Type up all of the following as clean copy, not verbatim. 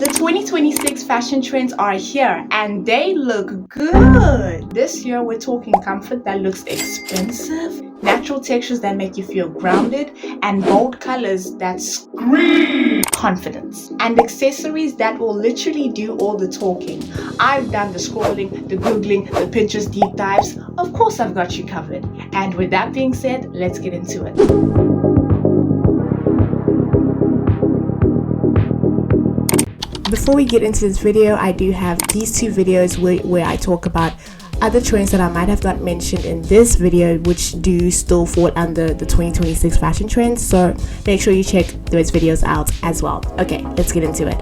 The 2026 fashion trends are here and they look good. This year we're talking comfort that looks expensive, natural textures that make you feel grounded, and bold colors that scream confidence, and accessories that will literally do all the talking. I've done the scrolling, the googling, the Pinterest deep dives. Of course I've got you covered. And with that being said, let's get into it. Before we get into this video, I do have these two videos where I talk about other trends that I might have not mentioned in this video, which do still fall under the 2026 fashion trends. So make sure you check those videos out as well. Okay, let's get into it.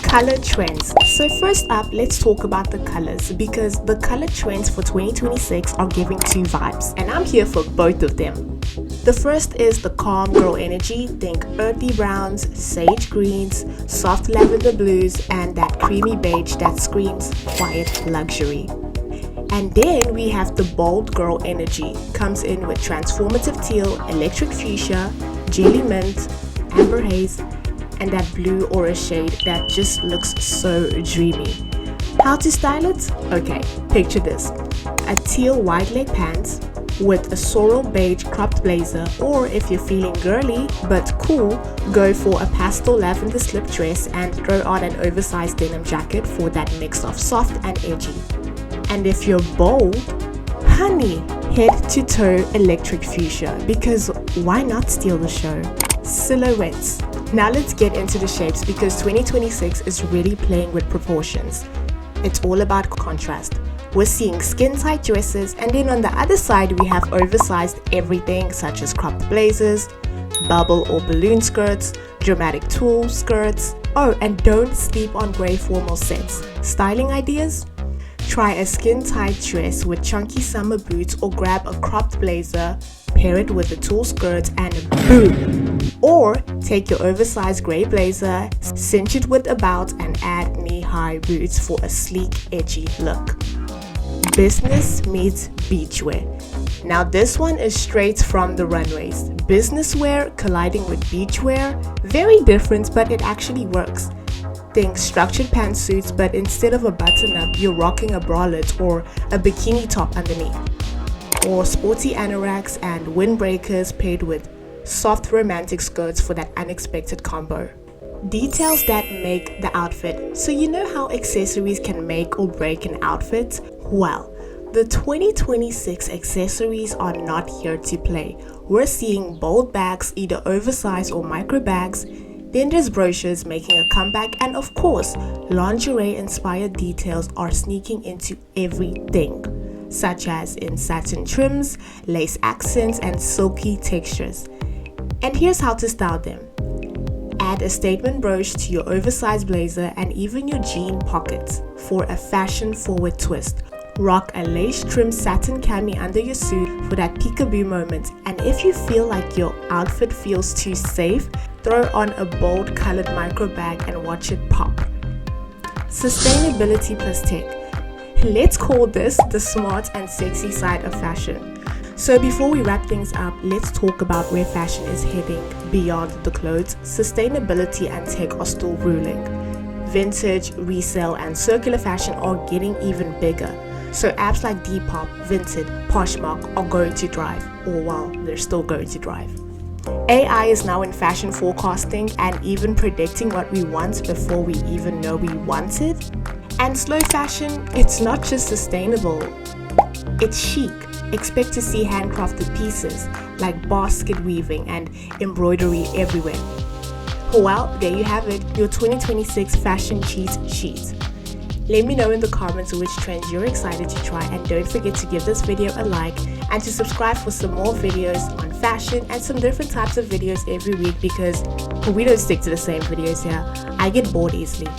Color trends. So first up, let's talk about the colors, because the color trends for 2026 are giving two vibes, and I'm here for both of them. The first is the calm girl energy. Think earthy browns, sage greens, soft lavender blues, and that creamy beige that screams quiet luxury. And then we have the bold girl energy. Comes in with transformative teal, electric fuchsia, jelly mint, amber haze, and that blue aura shade that just looks so dreamy. How to style it? Okay, picture this. A teal wide leg pants with a sorrel beige cropped blazer, or if you're feeling girly but cool, go for a pastel lavender slip dress and throw on an oversized denim jacket for that mix of soft and edgy. And if you're bold, honey, head to toe electric fuchsia, because why not steal the show? Silhouettes. Now let's get into the shapes, because 2026 is really playing with proportions. It's all about contrast. We're seeing skin-tight dresses, and then on the other side we have oversized everything such as cropped blazers, bubble or balloon skirts, dramatic tulle skirts. Oh, and don't sleep on grey formal sets. Styling ideas? Try a skin-tight dress with chunky summer boots, or grab a cropped blazer, pair it with a tulle skirt, and boom! Or take your oversized grey blazer, cinch it with a belt, and add knee-high boots for a sleek, edgy look. Business meets beachwear. Now this one is straight from the runways. Business wear colliding with beachwear, very different, but it actually works. Think structured pantsuits, but instead of a button-up, you're rocking a bralette or a bikini top underneath. Or sporty anoraks and windbreakers paired with soft romantic skirts for that unexpected combo. Details that make the outfit. So you know how accessories can make or break an outfit? Well, the 2026 accessories are not here to play. We're seeing bold bags, either oversized or micro bags. Then there's brochures making a comeback, and of course, lingerie-inspired details are sneaking into everything, such as in satin trims, lace accents, and silky textures. And here's how to style them. Add a statement brooch to your oversized blazer and even your jean pockets for a fashion-forward twist. Rock a lace-trimmed satin cami under your suit for that peekaboo moment. And if you feel like your outfit feels too safe, throw on a bold colored micro bag and watch it pop. Sustainability plus tech. Let's call this the smart and sexy side of fashion. So before we wrap things up, let's talk about where fashion is heading beyond the clothes. Sustainability and tech are still ruling. Vintage, resale, and circular fashion are getting even bigger. So apps like Depop, Vinted, Poshmark are going to drive, or well, they're still going to drive. AI is now in fashion forecasting and even predicting what we want before we even know we want it. And slow fashion, it's not just sustainable, it's chic. Expect to see handcrafted pieces like basket weaving and embroidery everywhere. Well, there you have it, your 2026 fashion cheat sheet. Let me know in the comments which trends you're excited to try, and don't forget to give this video a like and to subscribe for some more videos on fashion and some different types of videos every week, because we don't stick to the same videos here. I get bored easily.